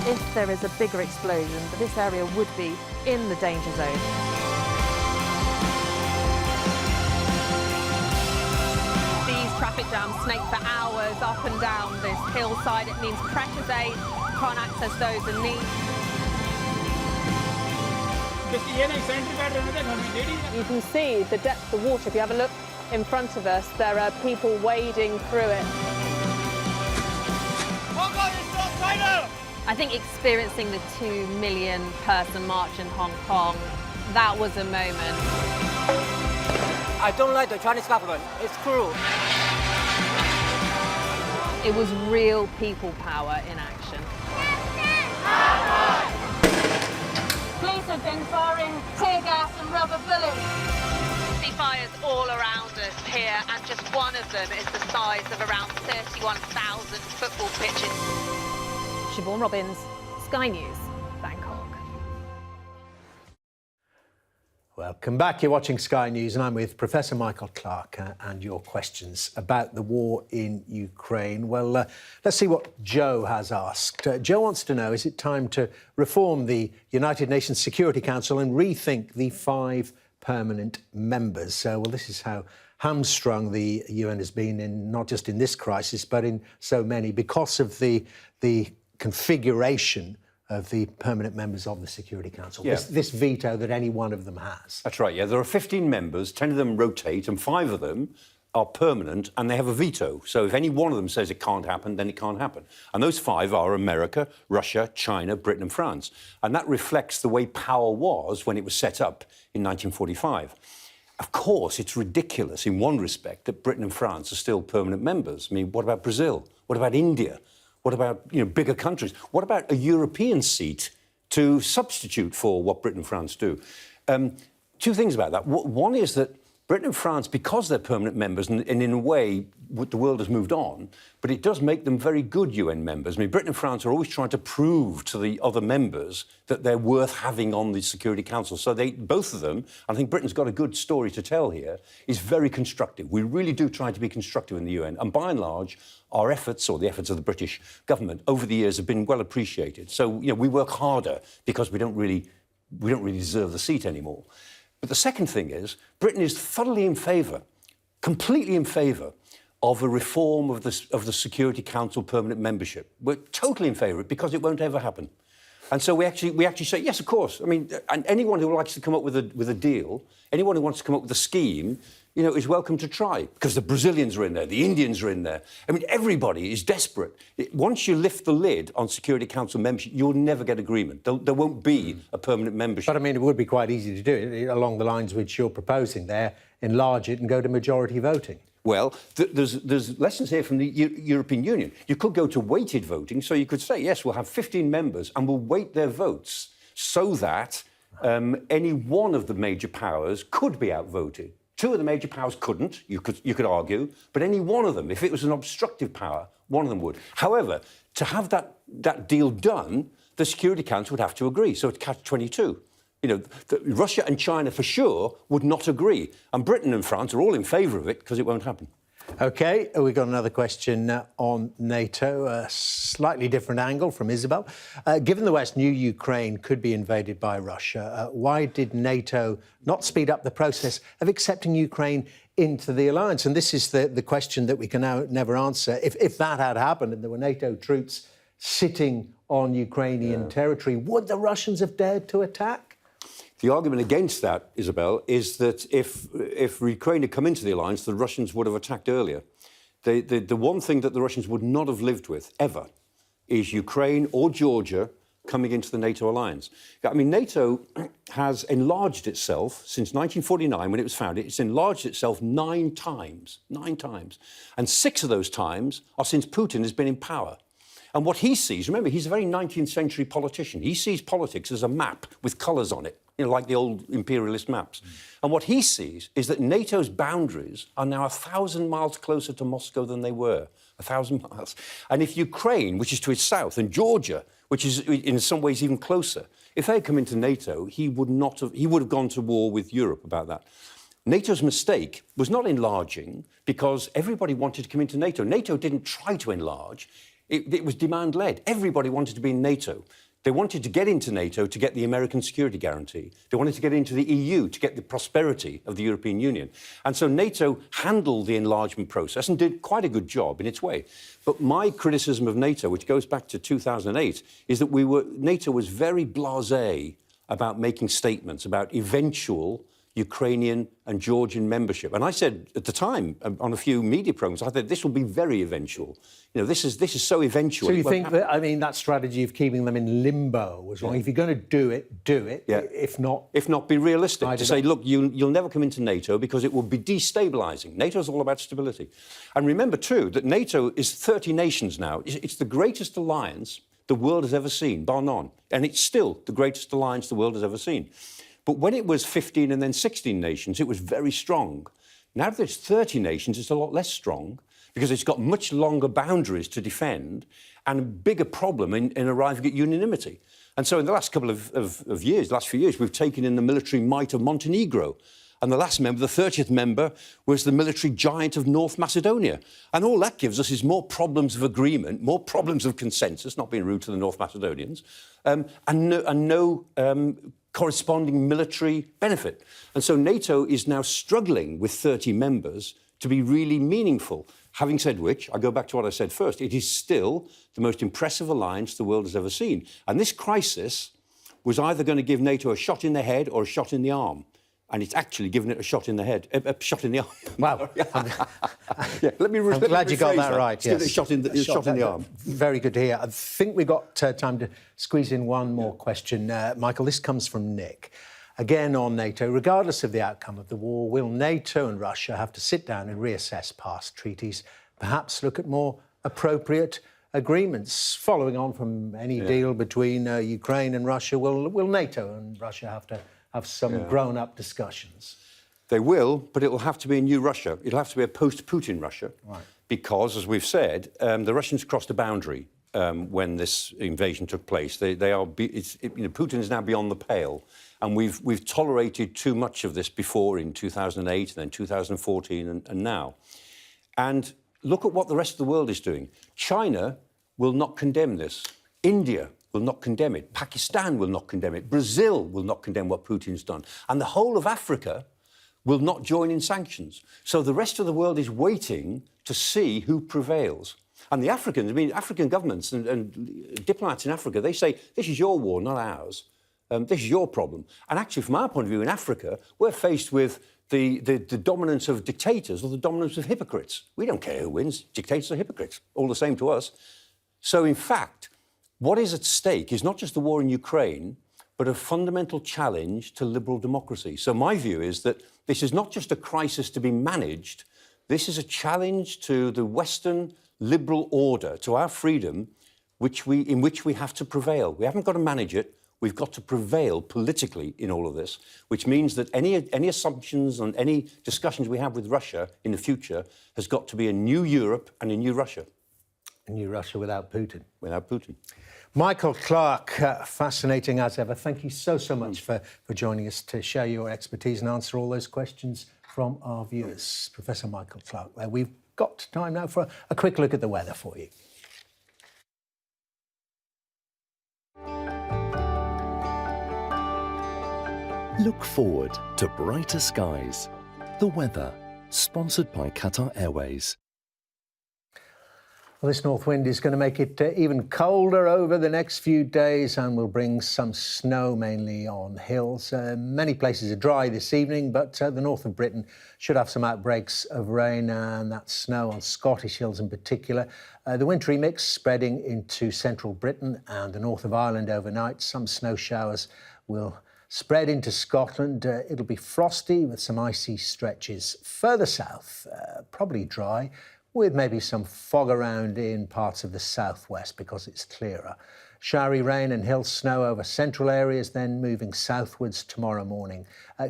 If there is a bigger explosion, this area would be in the danger zone. These traffic jams snake for hours up and down this hillside. It means precious aid can't access those in need. You can see the depth of the water. If you have a look in front of us, there are people wading through it. I think experiencing the 2 million person march in Hong Kong, that was a moment. I don't like the Chinese government. It's cruel. It was real people power in action. Police have been firing tear gas and rubber bullets. See fires all around us here, and just one of them is the size of around 31,000 football pitches. Siobhan Robbins, Sky News, Bangkok. Welcome back. You're watching Sky News, and I'm with Professor Michael Clarke and your questions about the war in Ukraine. Well, let's see what Joe has asked. Joe wants to know, is it time to reform the United Nations Security Council and rethink the 5 permanent members? Well, this is how hamstrung the UN has been, in not just in this crisis, but in so many, because of the configuration of the permanent members of the Security Council, this veto that any one of them has. That's right, yeah. There are 15 members, 10 of them rotate, and 5 of them are permanent, and they have a veto. So if any one of them says it can't happen, then it can't happen. And those 5 are America, Russia, China, Britain and France. And that reflects the way power was when it was set up in 1945. Of course, it's ridiculous in one respect that Britain and France are still permanent members. I mean, what about Brazil? What about India? What about, bigger countries? What about a European seat to substitute for what Britain and France do? 2 things about that. One is that Britain and France, because they're permanent members, and in a way, the world has moved on, but it does make them very good UN members. I mean, Britain and France are always trying to prove to the other members that they're worth having on the Security Council. So both of them, I think Britain's got a good story to tell here, is very constructive. We really do try to be constructive in the UN. And by and large, our efforts, or the efforts of the British government, over the years have been well appreciated. So, we work harder because we don't really deserve the seat anymore. But the second thing is, Britain is thoroughly in favour, completely in favour, of a reform of the Security Council permanent membership. We're totally in favour of it because it won't ever happen. And so we actually say, yes, of course. I mean, and anyone who likes to come up with a deal, anyone who wants to come up with a scheme, is welcome to try, because the Brazilians are in there, the Indians are in there. I mean, everybody is desperate. Once you lift the lid on Security Council membership, you'll never get agreement. There won't be a permanent membership. But, I mean, it would be quite easy to do it along the lines which you're proposing there, enlarge it and go to majority voting. Well, there's lessons here from the European Union. You could go to weighted voting, so you could say, yes, we'll have 15 members and we'll weight their votes so that any one of the major powers could be outvoted. 2 of the major powers couldn't, you could argue, but any one of them, if it was an obstructive power, one of them would. However, to have that deal done, the Security Council would have to agree, so it's catch-22. Russia and China, for sure, would not agree. And Britain and France are all in favour of it because it won't happen. OK, we've got another question on NATO, a slightly different angle from Isabel. Given the West knew Ukraine could be invaded by Russia, why did NATO not speed up the process of accepting Ukraine into the alliance? And this is the question that we can now never answer. If that had happened and there were NATO troops sitting on Ukrainian territory, would the Russians have dared to attack? The argument against that, Isabel, is that if Ukraine had come into the alliance, the Russians would have attacked earlier. The one thing that the Russians would not have lived with, ever, is Ukraine or Georgia coming into the NATO alliance. I mean, NATO has enlarged itself since 1949, when it was founded. It's enlarged itself 9 times. 9 times. And 6 of those times are since Putin has been in power. And what he sees, remember, he's a very 19th century politician. He sees politics as a map with colours on it, like the old imperialist maps. And what he sees is that NATO's boundaries are now 1,000 miles closer to Moscow than they were. 1,000 miles. And if Ukraine, which is to its south, and Georgia, which is in some ways even closer, if they had come into NATO, he would have gone to war with Europe about that. NATO's mistake was not enlarging because everybody wanted to come into NATO. NATO didn't try to enlarge. It was demand-led. Everybody wanted to be in NATO. They wanted to get into NATO to get the American security guarantee. They wanted to get into the EU to get the prosperity of the European Union. And so NATO handled the enlargement process and did quite a good job in its way. But my criticism of NATO, which goes back to 2008, is that NATO was very blasé about making statements about eventual Ukrainian and Georgian membership. And I said at the time on a few media programs, I thought this will be very eventual. You know, this is so eventual. So you think that, I mean, that strategy of keeping them in limbo was wrong. If you're going to do it, do it. Yeah. If not, be realistic. To say, look, you'll never come into NATO because it will be destabilising. NATO is all about stability. And remember, too, that NATO is 30 nations now. It's the greatest alliance the world has ever seen, bar none. And it's still the greatest alliance the world has ever seen. But when it was 15 and then 16 nations, it was very strong. Now that it's 30 nations, it's a lot less strong because it's got much longer boundaries to defend and a bigger problem in arriving at unanimity. And so in the last couple of years, last few years, we've taken in the military might of Montenegro. And the last member, the 30th member, was the military giant of North Macedonia. And all that gives us is more problems of agreement, more problems of consensus, not being rude to the North Macedonians, and no corresponding military benefit. And so NATO is now struggling with 30 members to be really meaningful. Having said which, I go back to what I said first, it is still the most impressive alliance the world has ever seen. And this crisis was either going to give NATO a shot in the head or a shot in the arm. And it's actually given it a shot in the head, a shot in the arm. Wow. Let me I'm glad you got that right. Yes. A shot in the arm. Very good to hear. I think we've got time to squeeze in one more question. Michael, this comes from Nick. Again on NATO, regardless of the outcome of the war, will NATO and Russia have to sit down and reassess past treaties, perhaps look at more appropriate agreements? Following on from any deal between Ukraine and Russia, will NATO and Russia have to have some grown-up discussions? They will, but it will have to be a new Russia. It'll have to be a post-Putin Russia, right? Because, as we've said, the Russians crossed a boundary when this invasion took place. Putin is now beyond the pale, and we've tolerated too much of this before in 2008, and then 2014, and now. And look at what the rest of the world is doing. China will not condemn this. India will not condemn it. Pakistan will not condemn it. Brazil will not condemn what Putin's done. And the whole of Africa will not join in sanctions. So the rest of the world is waiting to see who prevails. And the Africans, I mean, African governments and diplomats in Africa, they say, this is your war, not ours. This is your problem. And actually, from our point of view in Africa, we're faced with the dominance of dictators or the dominance of hypocrites. We don't care who wins. Dictators are hypocrites, all the same to us. So, in fact, what is at stake is not just the war in Ukraine, but a fundamental challenge to liberal democracy. So my view is that this is not just a crisis to be managed, this is a challenge to the Western liberal order, to our freedom, in which we have to prevail. We haven't got to manage it, we've got to prevail politically in all of this, which means that any assumptions and any discussions we have with Russia in the future has got to be a new Europe and a new Russia. A new Russia without Putin. Without Putin. Michael Clarke, fascinating as ever. Thank you so much for joining us to share your expertise and answer all those questions from our viewers. Professor Michael Clarke there. We've got time now for a quick look at the weather for you. Look forward to brighter skies. The weather, sponsored by Qatar Airways. Well, this north wind is going to make it even colder over the next few days and will bring some snow, mainly on hills. Many places are dry this evening, but the north of Britain should have some outbreaks of rain and that snow on Scottish hills in particular. The wintry mix spreading into central Britain and the north of Ireland overnight. Some snow showers will spread into Scotland. It'll be frosty with some icy stretches. Further south, probably dry, with maybe some fog around in parts of the southwest because it's clearer. Showery rain and hill snow over central areas, then moving southwards tomorrow morning.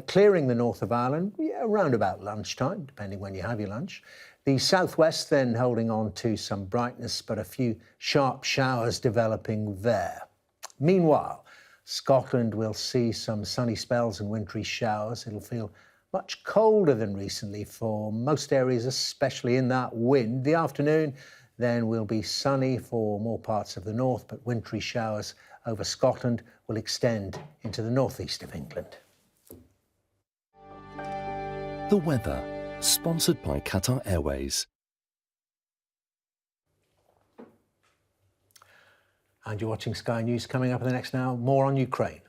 Clearing the north of Ireland around about lunchtime, depending when you have your lunch. The southwest then holding on to some brightness, but a few sharp showers developing there. Meanwhile, Scotland will see some sunny spells and wintry showers. It'll feel much colder than recently for most areas, especially in that wind. The afternoon then will be sunny for more parts of the north, but wintry showers over Scotland will extend into the northeast of England. The weather, sponsored by Qatar Airways. And you're watching Sky News. Coming up in the next hour, more on Ukraine.